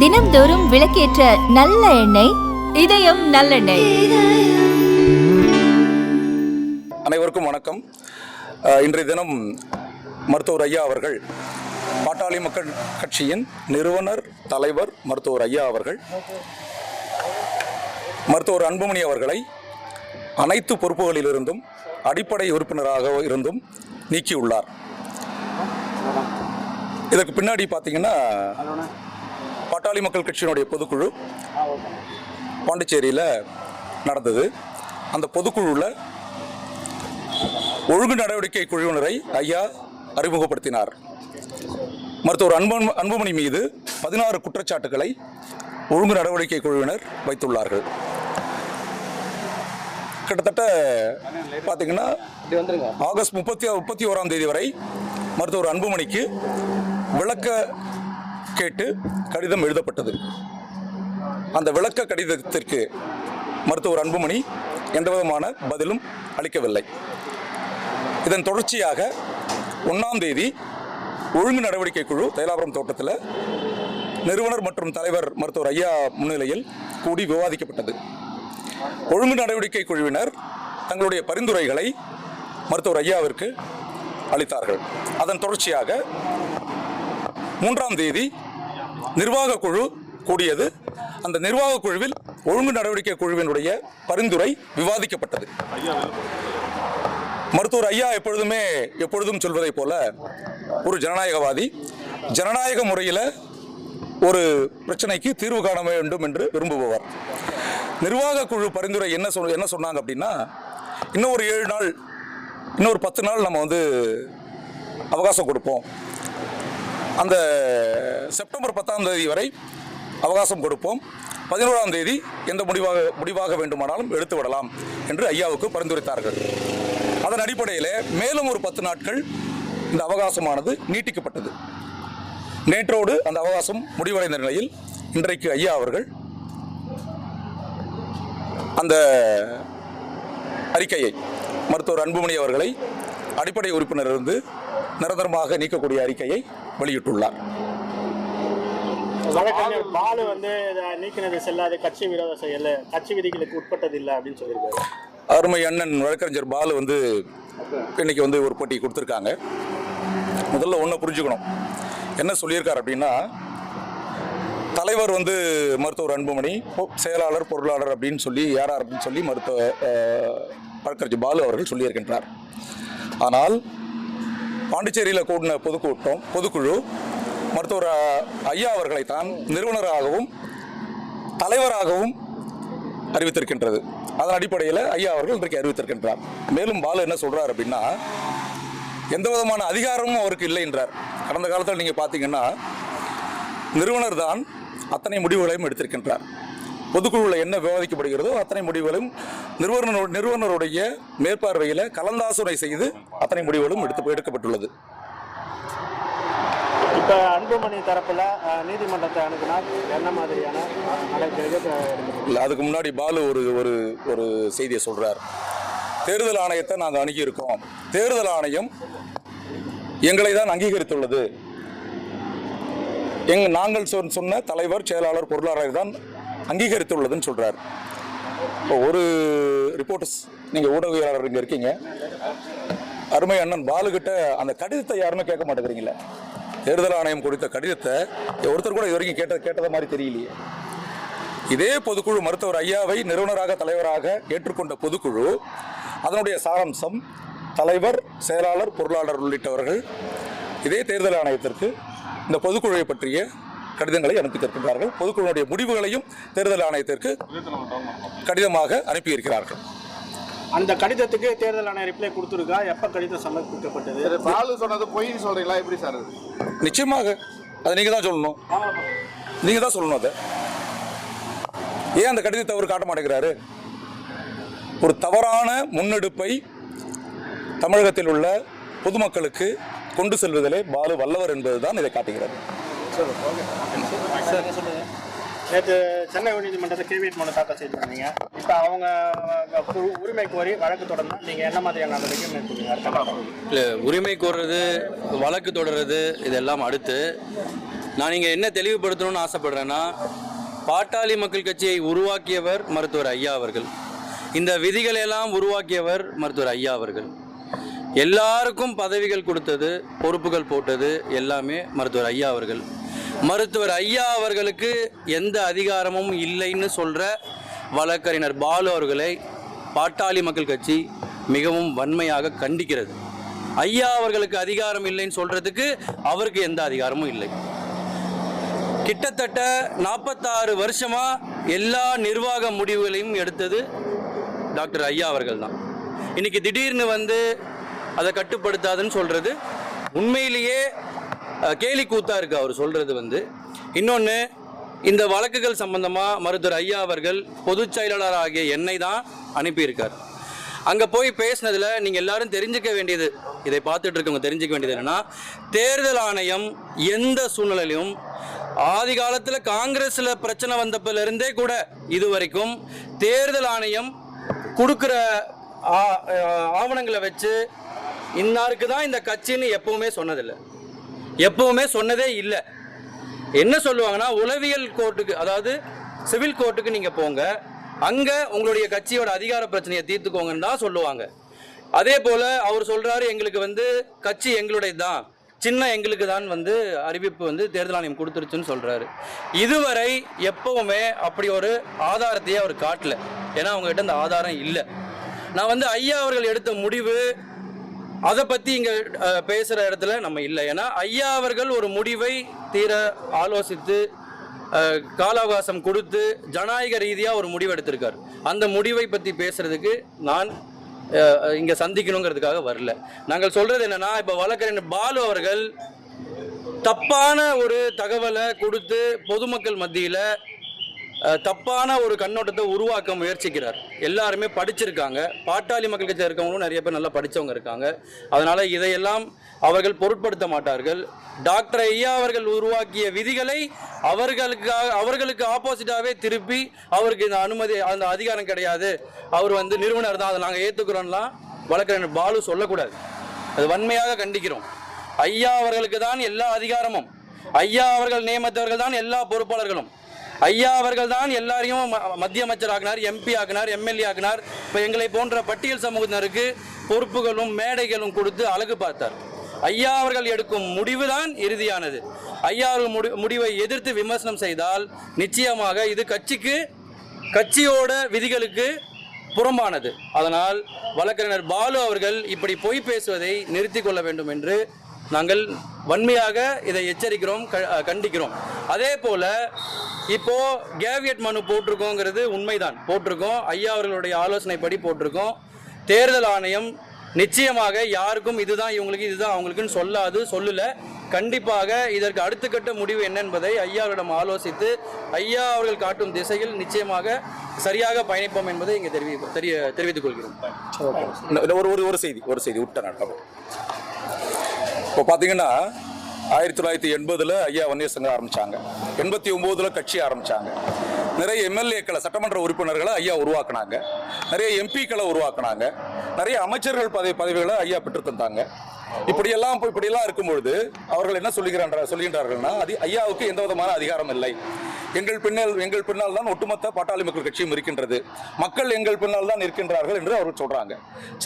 தினம்தோறும் விளக்கேற்ற நல்ல எண்ணெய் இதயம் நல்லெண்ணெய். அனைவருக்கும் வணக்கம். இன்றைய தினம் மருத்துவர் ஐயா அவர்கள், பாட்டாளி மக்கள் கட்சியின் நிறுவனர் தலைவர் மருத்துவர் ஐயா அவர்கள், மருத்துவர் அன்புமணி அவர்களை அனைத்து பொறுப்புகளிலிருந்தும் அடிப்படை உறுப்பினராக இருந்தும் நீக்கியுள்ளார். இதற்கு பின்னாடி பார்த்தீங்கன்னா, பாட்டாளி மக்கள் கட்சியினுடைய பொதுக்குழு பாண்டிச்சேரியில் நடந்தது. அந்த பொதுக்குழுவில் ஒழுங்கு நடவடிக்கை குழுவினரை ஐயா அறிமுகப்படுத்தினார். மருத்துவர் அன்புமணி மீது 16 குற்றச்சாட்டுகளை ஒழுங்கு நடவடிக்கை குழுவினர் வைத்துள்ளார்கள். கிட்டத்தட்ட பார்த்தீங்கன்னா ஆகஸ்ட் 31ஆம் தேதி வரை மருத்துவர் அன்புமணிக்கு விளக்க கேட்டு கடிதம் எழுதப்பட்டது. அந்த விளக்க கடிதத்திற்கு மருத்துவர் அன்புமணி எந்தவிதமான பதிலும் அளிக்கவில்லை. இதன் தொடர்ச்சியாக 1ஆம் தேதி ஒழுங்கு நடவடிக்கை குழு தைலாபுரம் தோட்டத்தில் நிறுவனர் மற்றும் தலைவர் மருத்துவர் ஐயா முன்னிலையில் கூடி விவாதிக்கப்பட்டது. ஒழுங்கு நடவடிக்கை குழுவினர் தங்களுடைய பரிந்துரைகளை மருத்துவர் ஐயாவிற்கு அளித்தார்கள். அதன் தொடர்ச்சியாக 3ஆம் தேதி நிர்வாக குழு கூடியது. அந்த நிர்வாக குழுவில் ஒழுங்கு நடவடிக்கை குழுவினுடைய பரிந்துரை விவாதிக்கப்பட்டது. மருத்துவர் ஐயா எப்பொழுதும் சொல்வதை போல ஒரு ஜனநாயகவாதி, ஜனநாயக முறையில் ஒரு பிரச்சனைக்கு தீர்வு காண வேண்டும் என்று விரும்புபவர். நிர்வாக குழு பரிந்துரை என்ன சொன்னாங்க அப்படின்னா, இன்னொரு 7 நாள், இன்னொரு 10 நாள் நம்ம அவகாசம் கொடுப்போம். அந்த செப்டம்பர் 10ஆம் தேதி வரை அவகாசம் கொடுப்போம். 11ஆம் தேதி எந்த முடிவாக வேண்டுமானாலும் எடுத்து விடலாம் என்று ஐயாவுக்கு பரிந்துரைத்தார்கள். அதன் அடிப்படையில் மேலும் ஒரு 10 நாட்கள் இந்த அவகாசமானது நீட்டிக்கப்பட்டது. நேற்றோடு அந்த அவகாசம் முடிவடைந்த நிலையில் இன்றைக்கு ஐயா அவர்கள் அந்த அறிக்கையை, மருத்துவர் அன்புமணி அவர்களை அடிப்படை உறுப்பினரிலிருந்து நிரந்தரமாக நீக்கக்கூடிய அறிக்கையை வெளியிட்டுள்ளார். வழக்கறிஞர் பாலு நீக்கினது செல்லாது, கட்சி விரோத செயல், கட்சி விதிகளுக்கு உட்பட்டது இல்லை அப்படின்னு சொல்லியிருக்காரு. அருமை அண்ணன் வழக்கறிஞர் பாலு இன்னைக்கு ஒரு போட்டி கொடுத்துருக்காங்க. முதல்ல ஒன்று புரிஞ்சுக்கணும், என்ன சொல்லியிருக்கார் அப்படின்னா, தலைவர் மருத்துவர் அன்புமணி, செயலாளர் பொருளாளர் அப்படின்னு சொல்லி யார் அப்படின்னு சொல்லி வழக்கறிஞர் பாலு அவர்கள் சொல்லியிருக்கின்றார். ஆனால் பாண்டிச்சேரியில் கூடின பொதுக்குழு மருத்துவர் ஐயா அவர்களை தான் நிறுவனராகவும் தலைவராகவும் அறிவித்திருக்கின்றது. அதன் அடிப்படையில் ஐயா அவர்கள் இன்றைக்கு அறிவித்திருக்கின்றார். மேலும் பாலு என்ன சொல்றார் அப்படின்னா, எந்த விதமான அதிகாரமும் அவருக்கு இல்லை என்றார். கடந்த காலத்தில் நீங்கள் பார்த்தீங்கன்னா, நிறுவனர் தான் அத்தனை முடிவுகளையும் எடுத்திருக்கின்றார். பொதுக்குழுவில் என்ன விவாதிக்கப்படுகிறதோ அத்தனை முடிவுகளும் நிறுவனருடைய மேற்பார்வையில் கலந்தாலோசனை செய்து அத்தனை முடிவுகளும் எடுக்கப்பட்டுள்ளது. இப்போ அன்புமணி தரப்புல நீதிமன்றத்தை அணுகினால் என்ன மாதிரியான இல்லை, அதுக்கு முன்னாடி பாலு ஒரு செய்தியை சொல்றார். தேர்தல் ஆணையத்தை நாங்கள் அணுகியிருக்கோம், தேர்தல் ஆணையம் எங்களை தான் அங்கீகரித்துள்ளது, நாங்கள் சொன்ன தலைவர், செயலாளர், பொருளாளர் தான் அங்கீகரித்துள்ளதுன்னு சொல்றார். இப்போ ஒரு ரிப்போர்ட்டர்ஸ், நீங்க ஊடகவியலாளர் இங்க இருக்கீங்க, அருமை அண்ணன் பாலுகிட்ட அந்த கடிதத்தை யாருமே கேட்க மாட்டேங்கிறீங்களே. தேர்தல் ஆணையம் கொடுத்த கடிதத்தை ஒருத்தர் கூட இது வரைக்கும் கேட்டத மாதிரி தெரியலையே. இதே பொதுக்குழு மருத்துவர் ஐயாவை நிறுவனராக தலைவராக ஏற்றுக்கொண்ட பொதுக்குழு, அதனுடைய சாராம்சம் தலைவர், செயலாளர், பொருளாளர் உள்ளிட்டவர்கள் இதே தேர்தல் ஆணையத்திற்கு இந்த பொதுக்குழுவை பற்றிய கடிதங்களை அனுப்பியிருக்கிறார்கள். பொதுக்குழுவுடைய முடிவுகளையும் தேர்தல் ஆணையத்திற்கு கடிதமாக அனுப்பியிருக்கிறார்கள். அந்த கடிதத்துக்கு தேர்தல் ஆணையம் ரிப்ளை கொடுத்துருக்கா? எப்ப கடிதம் சமர்ப்பிக்கப்பட்டது? பாலு சொன்னது பொய்ன்னு சொல்றீங்களா? எப்படி சார்? நிச்சயமாக அதை நீங்க தான் சொல்லணும். நீங்க தான் சொல்லணும். அதை ஏன் அந்த கடிதத்தை அவர் காட்ட மாட்டேங்கிறாரு? ஒரு தவறான முன்னெடுப்பை தமிழகத்தில் உள்ள பொதுமக்களுக்கு கொண்டு செல்வதிலே பாலு வல்லவர் என்பதுதான் இதை காட்டுகிறது. நேற்று சென்னை உயர்நீதிமன்றத்தில் கேவியட் மனு தாக்கல் செய்திருந்தீங்க. இப்போ அவங்க உரிமை கோரி வழக்கு தொடர்ந்தா நீங்கள் என்ன மாதிரியான நடவடிக்கை மேற்கொள்வீங்க? இல்லை, உரிமை கோர்றது, வழக்கு தொடர்றது இதெல்லாம் அடுத்து. நான் இங்கே என்ன தெளிவுபடுத்தணும்னு ஆசைப்படுறேன்னா, பாட்டாளி மக்கள் கட்சியை உருவாக்கியவர் மருத்துவர் ஐயா அவர்கள். இந்த விதிகளெல்லாம் உருவாக்கியவர் மருத்துவர் ஐயா அவர்கள். எல்லாருக்கும் பதவிகள் கொடுத்தது, பொறுப்புகள் போட்டது எல்லாமே மருத்துவர் ஐயா அவர்கள். மருத்துவர் ஐயா அவர்களுக்கு எந்த அதிகாரமும் இல்லைன்னு சொல்கிற வழக்கறிஞர் பாலு அவர்களை பாட்டாளி மக்கள் கட்சி மிகவும் வன்மையாக கண்டிக்கிறது. ஐயா அவர்களுக்கு அதிகாரம் இல்லைன்னு சொல்கிறதுக்கு அவருக்கு எந்த அதிகாரமும் இல்லை. கிட்டத்தட்ட 46 வருஷமாக எல்லா நிர்வாக முடிவுகளையும் எடுத்தது டாக்டர் ஐயா அவர்கள் தான். இன்றைக்கி திடீர்னு வந்து அதை கட்டுப்படுத்தாதுன்னு சொல்கிறது உண்மையிலேயே கேலி கூத்தாக இருக்குது அவர் சொல்கிறது வந்து. இன்னொன்று, இந்த வழக்குகள் சம்பந்தமாக மருத்துவர் ஐயா அவர்கள் பொதுச் செயலாளர் ஆகிய என்னை தான் அனுப்பியிருக்கார். அங்கே போய் பேசினதில் நீங்கள் எல்லாரும் தெரிஞ்சுக்க வேண்டியது, இதை பார்த்துட்டு இருக்கவங்க தெரிஞ்சுக்க வேண்டியது என்னென்னா, தேர்தல் ஆணையம் எந்த சூழ்நிலையிலும் ஆதி காலத்தில் காங்கிரஸில் பிரச்சனை வந்தப்பிலிருந்தே கூட இது வரைக்கும் தேர்தல் ஆணையம் கொடுக்குற ஆவணங்களை வச்சு இன்னாருக்கு தான் இந்த கட்சின்னு எப்பவுமே சொன்னதில்லை, எப்பவுமே சொன்னதே இல்லை. என்ன சொல்லுவாங்கன்னா, உளவியல் கோர்ட்டுக்கு, அதாவது சிவில் கோர்ட்டுக்கு நீங்கள் போங்க, அங்கே உங்களுடைய கட்சியோட அதிகார பிரச்சனையை தீர்த்துக்கோங்கன்னு தான் சொல்லுவாங்க. அதே போல் அவர் சொல்கிறாரு, எங்களுக்கு வந்து கட்சி எங்களுடைய தான், சின்ன எங்களுக்கு தான் வந்து அறிவிப்பு வந்து தேர்தல் ஆணையம் கொடுத்துருச்சுன்னு சொல்கிறாரு. இதுவரை எப்பவுமே அப்படி ஒரு ஆதாரத்தையே அவர் காட்டல. ஏன்னா அவங்ககிட்ட அந்த ஆதாரம் இல்லை. நான் வந்து ஐயா அவர்கள் எடுத்த முடிவு அதை பற்றி இங்கே பேசுகிற இடத்துல நம்ம இல்லை. ஏன்னா ஐயா அவர்கள் ஒரு முடிவை தீர ஆலோசித்து கால அவகாசம் கொடுத்து ஜனநாயக ரீதியாக ஒரு முடிவு எடுத்திருக்கார். அந்த முடிவை பற்றி பேசுகிறதுக்கு நான் இங்கே சந்திக்கணுங்கிறதுக்காக வரல. நாங்கள் சொல்கிறது என்னென்னா, இப்போ வழக்கறிஞர் பாலு அவர்கள் தப்பான ஒரு தகவலை கொடுத்து பொதுமக்கள் மத்தியில் தப்பான ஒரு கண்ணோட்டத்தை உருவாக்க முயற்சிக்கிறார். எல்லாருமே படிச்சிருக்காங்க, பாட்டாளி மக்கள் கட்சியில் இருக்கவங்களும் நிறைய பேர் நல்லா படித்தவங்க இருக்காங்க. அதனால் இதையெல்லாம் அவர்கள் பொருட்படுத்த மாட்டார்கள். டாக்டர் ஐயா அவர்கள் உருவாக்கிய விதிகளை அவர்களுக்கு ஆப்போசிட்டாகவே திருப்பி அவருக்கு இந்த அனுமதி, அந்த அதிகாரம் கிடையாது, அவர் வந்து நிறுவனர் தான், அதை நாங்கள் ஏற்றுக்கிறோம்லாம் வழக்கறிஞர் பாலு சொல்லக்கூடாது. அது வன்மையாக கண்டிக்கிறோம். ஐயா அவர்களுக்கு தான் எல்லா அதிகாரமும், ஐயா அவர்கள் நியமித்தவர்கள் தான் எல்லா பொறுப்பாளர்களும், ஐயா அவர்கள் தான் எல்லாரையும் மத்திய அமைச்சர் ஆக்கினார், எம்பி ஆக்கினார், எம்எல்ஏ ஆக்கினார். இப்போ எங்களை போன்ற பட்டியல் சமூகத்தினருக்கு பொறுப்புகளும் மேடைகளும் கொடுத்து அழகு பார்த்தார். ஐயா அவர்கள் எடுக்கும் முடிவு தான் இறுதியானது. ஐயா அவர்கள் முடிவை எதிர்த்து விமர்சனம் செய்தால் நிச்சயமாக இது கட்சியோட விதிகளுக்கு புறம்பானது. அதனால் வழக்கறிஞர் பாலு அவர்கள் இப்படி பொய் பேசுவதை நிறுத்தி கொள்ள வேண்டும் என்று நாங்கள் வன்மையாக இதை எச்சரிக்கிறோம், கண்டிக்கிறோம். அதே போல் இப்போ கேவியட் மனு போட்டிருக்கோங்கிறது உண்மைதான், போட்டிருக்கோம். ஐயா அவர்களுடைய ஆலோசனைப்படி போட்டிருக்கோம். தேர்தல் ஆணையம் நிச்சயமாக யாருக்கும் இதுதான் இவங்களுக்கு இதுதான் அவங்களுக்குன்னு சொல்லல. கண்டிப்பாக இதற்கு அடுத்த கட்ட முடிவு என்ன என்பதை ஐயாவிடம் ஆலோசித்து ஐயா அவர்கள் காட்டும் திசையில் நிச்சயமாக சரியாக பயணிப்போம் என்பதை இங்கே தெரிவித்துக் கொள்கிறோம். ஒரு செய்தி விட்ட நடக்கும். இப்போ பார்த்தீங்கன்னா 1980 ஐயா வன்னியர் சங்கம் ஆரம்பித்தாங்க, 89 கட்சி ஆரம்பித்தாங்க. நிறைய எம்எல்ஏக்களை, சட்டமன்ற உறுப்பினர்களை ஐயா உருவாக்குனாங்க, நிறைய எம்பிக்களை உருவாக்குனாங்க, நிறைய அமைச்சர்கள் பதவிகளை ஐயா பெற்று தந்தாங்க. இப்படியெல்லாம் இருக்கும்பொழுது அவர்கள் என்ன சொல்லுகின்றார்கள்னா, ஐயாவுக்கு எந்த விதமான அதிகாரம் இல்லை, எங்கள் பின்னால் தான் ஒட்டுமொத்த பாட்டாளி மக்கள் கட்சியும் இருக்கின்றது, மக்கள் எங்கள் பின்னால் தான் இருக்கின்றார்கள் என்று அவர்கள் சொல்றாங்க.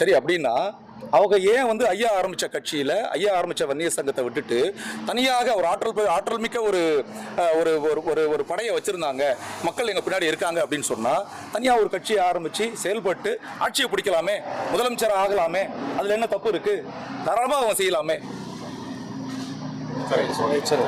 சரி, அப்படின்னா அவங்க ஏன் வந்து ஐயா ஆரம்பித்த கட்சியில், ஐயா ஆரம்பித்த வன்னியர் சங்கத்தை விட்டுட்டு தனியாக ஒரு ஆற்றல் மிக்க ஒரு படையை வச்சுருந்தாங்க, மக்கள் எங்கள் பின்னாடி இருக்காங்க அப்படின்னு சொன்னால் தனியாக ஒரு கட்சியை ஆரம்பித்து செயல்பட்டு ஆட்சியை பிடிக்கலாமே, முதலமைச்சர் ஆகலாமே, அதில் என்ன தப்பு இருக்குது? தாராளமாக அவங்க செய்யலாமே. சரி.